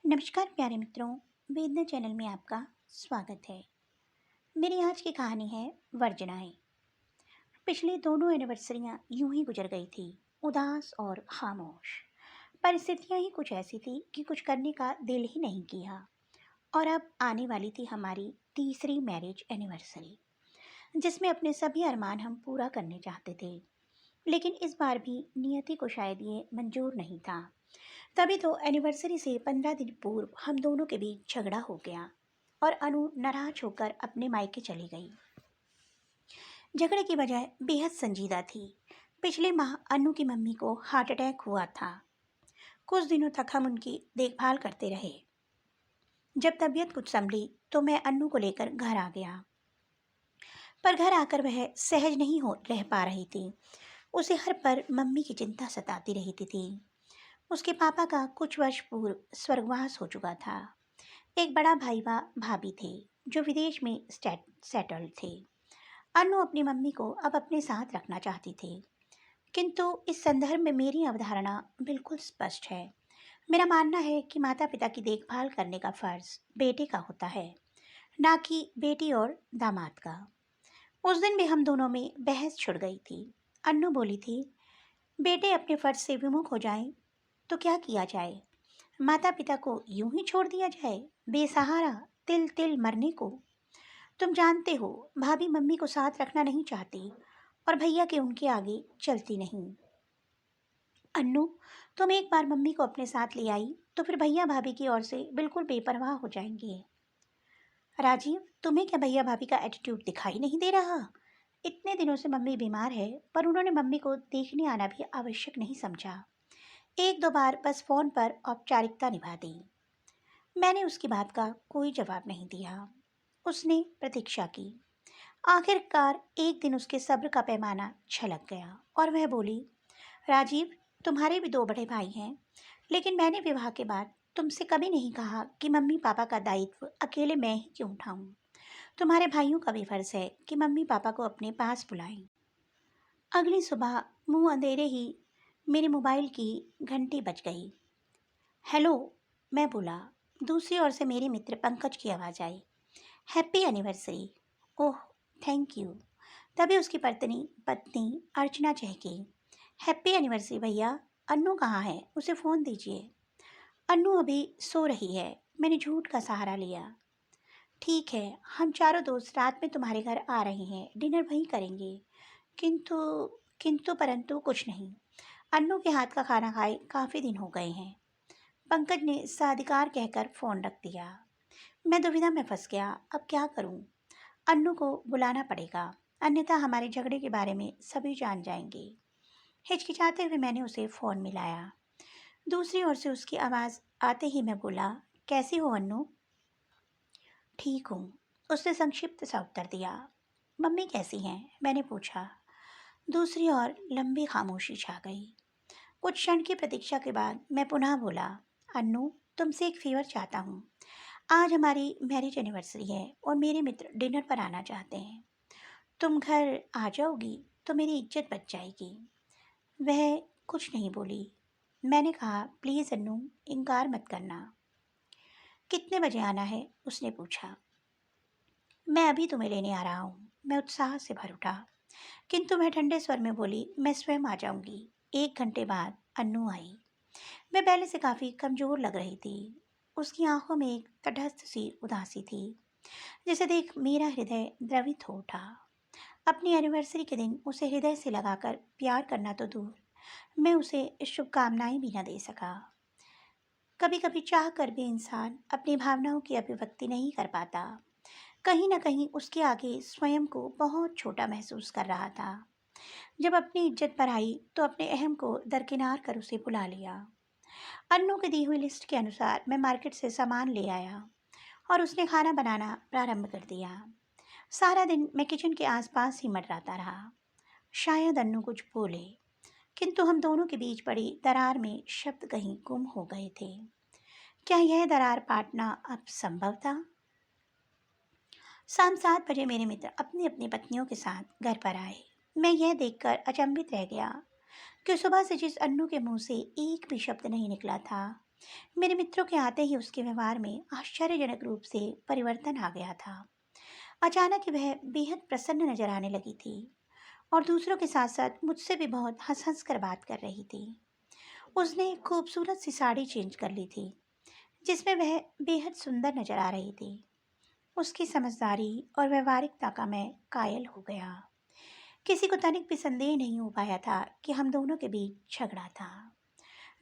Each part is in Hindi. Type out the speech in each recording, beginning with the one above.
नमस्कार प्यारे मित्रों, वेदना चैनल में आपका स्वागत है। मेरी आज की कहानी है वर्जनाएं। पिछली दोनों एनिवर्सरियां यूं ही गुजर गई थी, उदास और खामोश। परिस्थितियां ही कुछ ऐसी थी कि कुछ करने का दिल ही नहीं किया। और अब आने वाली थी हमारी तीसरी मैरिज एनिवर्सरी, जिसमें अपने सभी अरमान हम पूरा करने चाहते थे। लेकिन इस बार भी नियति को शायद ये मंजूर नहीं था। तभी तो एनिवर्सरी से 15 दिन पूर्व हम दोनों के बीच झगड़ा हो गया और अनु नाराज होकर अपने मायके चली गई। झगड़े की वजह बेहद संजीदा थी। पिछले माह अनु की मम्मी को हार्ट अटैक हुआ था। कुछ दिनों तक हम उनकी देखभाल करते रहे। जब तबीयत कुछ संभली तो मैं अनु को लेकर घर आ गया, पर घर आकर वह सहज नहीं हो रह पा रही थी। उसे हर पल मम्मी की चिंता सताती रहती थी। उसके पापा का कुछ वर्ष पूर्व स्वर्गवास हो चुका था। एक बड़ा भाई व भाभी थे जो विदेश में सेटल्ड थे। अनु अपनी मम्मी को अब अपने साथ रखना चाहती थी, किंतु इस संदर्भ में मेरी अवधारणा बिल्कुल स्पष्ट है। मेरा मानना है कि माता पिता की देखभाल करने का फर्ज बेटे का होता है, ना कि बेटी और दामाद का। उस दिन भी हम दोनों में बहस छिड़ गई थी। अन्नू बोली थी, बेटे अपने फर्ज से विमुख हो जाएं तो क्या किया जाए? माता पिता को यूं ही छोड़ दिया जाए बेसहारा, तिल तिल मरने को? तुम जानते हो, भाभी मम्मी को साथ रखना नहीं चाहती और भैया के उनके आगे चलती नहीं। अन्नू, तुम एक बार मम्मी को अपने साथ ले आई तो फिर भैया भाभी की ओर से बिल्कुल बेपरवाह हो जाएंगे। राजीव, तुम्हें क्या भैया भाभी का एटीट्यूड दिखाई नहीं दे रहा? इतने दिनों से मम्मी बीमार है, पर उन्होंने मम्मी को देखने आना भी आवश्यक नहीं समझा। एक दो बार बस फोन पर औपचारिकता निभा दी। मैंने उसकी बात का कोई जवाब नहीं दिया। उसने प्रतीक्षा की। आखिरकार एक दिन उसके सब्र का पैमाना छलक गया और वह बोली, राजीव, तुम्हारे भी दो बड़े भाई हैं, लेकिन मैंने विवाह के बाद तुमसे कभी नहीं कहा कि मम्मी पापा का दायित्व अकेले मैं ही क्यों उठाऊं। तुम्हारे भाइयों का भी फर्ज है कि मम्मी पापा को अपने पास बुलाएं। अगली सुबह मुंह अंधेरे ही मेरे मोबाइल की घंटी बज गई। हेलो, मैं बोला। दूसरी ओर से मेरे मित्र पंकज की आवाज़ आई, happy anniversary. Oh, thank you. तभी उसकी पत्नी पत्नी अर्चना चहकी, हैप्पी एनिवर्सरी भैया। अन्नू कहाँ है? उसे फ़ोन दीजिए। अन्नू अभी सो रही है। मैंने झूठ का सहारा लिया। ठीक है, हम चारों दोस्त रात में तुम्हारे घर आ रहे हैं, डिनर वहीं करेंगे। किंतु किंतु परंतु कुछ नहीं। अन्नू के हाथ का खाना खाए काफ़ी दिन हो गए हैं। पंकज ने साधिकार कहकर फ़ोन रख दिया। मैं दुविधा में फंस गया। अब क्या करूं? अन्नू को बुलाना पड़ेगा, अन्यथा हमारे झगड़े के बारे में सभी जान जाएंगे। हिचकिचाते हुए मैंने उसे फ़ोन मिलाया। दूसरी ओर से उसकी आवाज़ आते ही मैं बोला, कैसी हो अन्नू? ठीक हूँ, उसने संक्षिप्त सा उत्तर दिया। मम्मी कैसी हैं? मैंने पूछा। दूसरी ओर लंबी खामोशी छा गई। कुछ क्षण की प्रतीक्षा के बाद मैं पुनः बोला, अन्नू, तुमसे एक फेवर चाहता हूँ। आज हमारी मैरिज एनिवर्सरी है और मेरे मित्र डिनर पर आना चाहते हैं। तुम घर आ जाओगी तो मेरी इज्जत बच जाएगी। वह कुछ नहीं बोली। मैंने कहा, प्लीज़ अन्नू, इनकार मत करना। कितने बजे आना है? उसने पूछा। मैं अभी तुम्हें लेने आ रहा हूँ। मैं उत्साह से भर उठा, किंतु वह ठंडे स्वर में बोली, मैं स्वयं आ जाऊंगी। 1 घंटे बाद अन्नू आई। मैं पहले से काफ़ी कमज़ोर लग रही थी। उसकी आंखों में एक तटस्थ सी उदासी थी, जिसे देख मेरा हृदय द्रवित हो उठा। अपनी एनिवर्सरी के दिन उसे हृदय से लगाकर प्यार करना तो दूर, मैं उसे शुभकामनाएं भी न दे सका। कभी कभी चाह कर भी इंसान अपनी भावनाओं की अभिव्यक्ति नहीं कर पाता। कहीं न कहीं उसके आगे स्वयं को बहुत छोटा महसूस कर रहा था। जब अपनी इज्जत पर आई तो अपने अहम को दरकिनार कर उसे बुला लिया। अन्नू की दी हुई लिस्ट के अनुसार मैं मार्केट से सामान ले आया और उसने खाना बनाना प्रारंभ कर दिया। सारा दिन मैं किचन के आसपास ही मंडराता रहा। शायद अन्नू कुछ बोले, किंतु हम दोनों के बीच पड़ी दरार में शब्द कहीं गुम हो गए थे। क्या यह दरार पाटना अब संभव था? शाम 7 बजे मेरे मित्र अपनी अपनी पत्नियों के साथ घर पर आए। मैं यह देखकर अचंभित रह गया कि सुबह से जिस अन्नू के मुंह से एक भी शब्द नहीं निकला था, मेरे मित्रों के आते ही उसके व्यवहार में आश्चर्यजनक रूप से परिवर्तन आ गया था। अचानक ही वह बेहद प्रसन्न नजर आने लगी थी और दूसरों के साथ साथ मुझसे भी बहुत हंस हंस कर बात कर रही थी। उसने एक खूबसूरत सी साड़ी चेंज कर ली थी जिसमें वह बेहद सुंदर नजर आ रही थी। उसकी समझदारी और व्यवहारिकता का मैं कायल हो गया। किसी को तनिक भी संदेह नहीं हो पाया था कि हम दोनों के बीच झगड़ा था।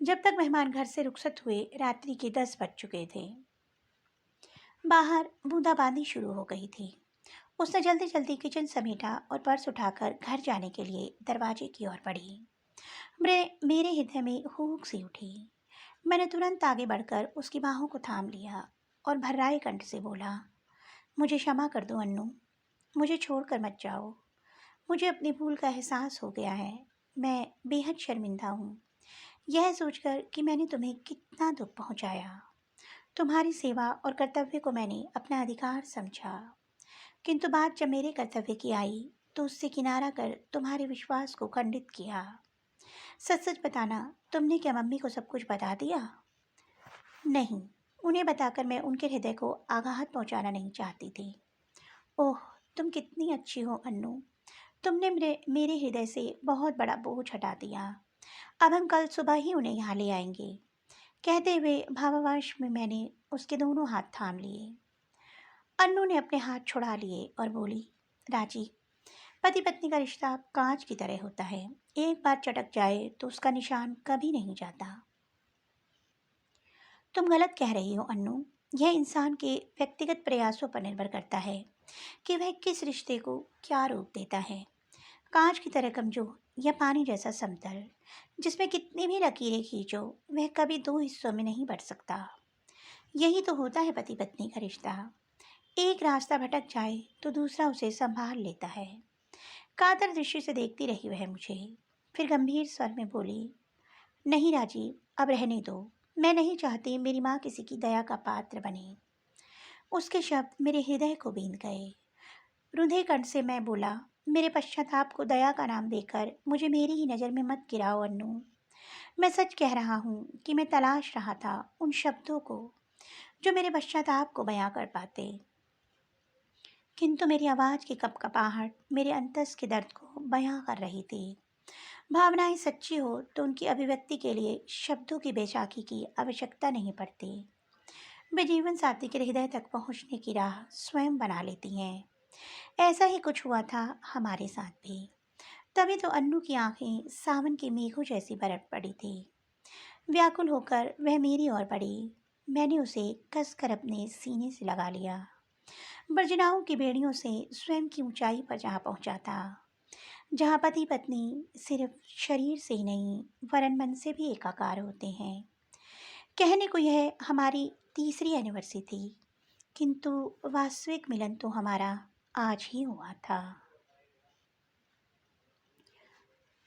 जब तक मेहमान घर से रुखसत हुए रात्रि के 10 बज चुके थे। बाहर बूंदाबांदी शुरू हो गई थी। उसने जल्दी जल्दी किचन समेटा और पर्स उठाकर घर जाने के लिए दरवाजे की ओर बढ़ी। मेरे हृदय में हुक सी उठी। मैंने तुरंत आगे बढ़कर उसकी बाहों को थाम लिया और भर्राए कंठ से बोला, मुझे क्षमा कर दो अन्नू, मुझे छोड़कर मत जाओ। मुझे अपनी भूल का एहसास हो गया है। मैं बेहद शर्मिंदा हूँ, यह सोचकर कि मैंने तुम्हें कितना दुख पहुँचाया। तुम्हारी सेवा और कर्तव्य को मैंने अपना अधिकार समझा, किंतु बात जब मेरे कर्तव्य की आई तो उससे किनारा कर तुम्हारे विश्वास को खंडित किया। सच सच बताना, तुमने क्या मम्मी को सब कुछ बता दिया? नहीं, उन्हें बताकर मैं उनके हृदय को आघात पहुंचाना नहीं चाहती थी। ओह, तुम कितनी अच्छी हो अन्नू। तुमने मेरे हृदय से बहुत बड़ा बोझ हटा दिया। अब हम कल सुबह ही उन्हें यहाँ ले आएंगे। कहते हुए भावावेश में मैंने उसके दोनों हाथ थाम लिए। अन्नू ने अपने हाथ छुड़ा लिए और बोली, राजी, पति पत्नी का रिश्ता कांच की तरह होता है। एक बार चटक जाए तो उसका निशान कभी नहीं जाता। तुम गलत कह रही हो अन्नू। यह इंसान के व्यक्तिगत प्रयासों पर निर्भर करता है कि वह किस रिश्ते को क्या रूप देता है। कांच की तरह कमजोर या पानी जैसा समतल, जिसमें कितनी भी लकीरें खींचो वह कभी दो हिस्सों में नहीं बढ़ सकता। यही तो होता है पति पत्नी का रिश्ता। एक रास्ता भटक जाए तो दूसरा उसे संभाल लेता है। कातर दृष्टि से देखती रही वह मुझे, फिर गंभीर स्वर में बोली, नहीं राजीव, अब रहने दो। मैं नहीं चाहती मेरी माँ किसी की दया का पात्र बने। उसके शब्द मेरे हृदय को बींध गए। रुंधे कंठ से मैं बोला, मेरे पश्चाताप को दया का नाम देकर मुझे मेरी ही नज़र में मत गिराओ अन्नू। मैं सच कह रहा हूँ कि मैं तलाश रहा था उन शब्दों को जो मेरे पश्चाताप को बयां कर पाते, किंतु मेरी आवाज़ की कपकपाहट मेरे अंतस के दर्द को बयां कर रही थी। भावनाएं सच्ची हो तो उनकी अभिव्यक्ति के लिए शब्दों की बेचाकी की आवश्यकता नहीं पड़ती। वे जीवन साथी के हृदय तक पहुंचने की राह स्वयं बना लेती हैं। ऐसा ही कुछ हुआ था हमारे साथ भी। तभी तो अन्नू की आंखें सावन के मेघों जैसी बरफ पड़ी थी। व्याकुल होकर वह मेरी ओर बढ़ी। मैंने उसे कसकर अपने सीने से लगा लिया। बर्जनाओं की बेड़ियों से स्वयं की ऊंचाई पर जहाँ पहुंचा था, जहाँ पति पत्नी सिर्फ शरीर से ही नहीं वरन मन से भी एकाकार होते हैं। कहने को यह हमारी तीसरी एनिवर्सरी थी, किंतु वास्तविक मिलन तो हमारा आज ही हुआ था।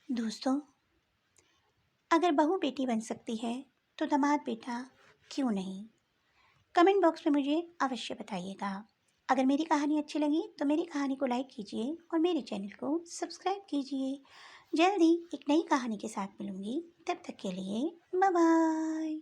दोस्तों, अगर बहू बेटी बन सकती है तो दामाद बेटा क्यों नहीं? कमेंट बॉक्स में मुझे अवश्य बताइएगा। अगर मेरी कहानी अच्छी लगी तो मेरी कहानी को लाइक कीजिए और मेरे चैनल को सब्सक्राइब कीजिए। जल्द ही एक नई कहानी के साथ मिलूंगी, तब तक के लिए बाय बाय।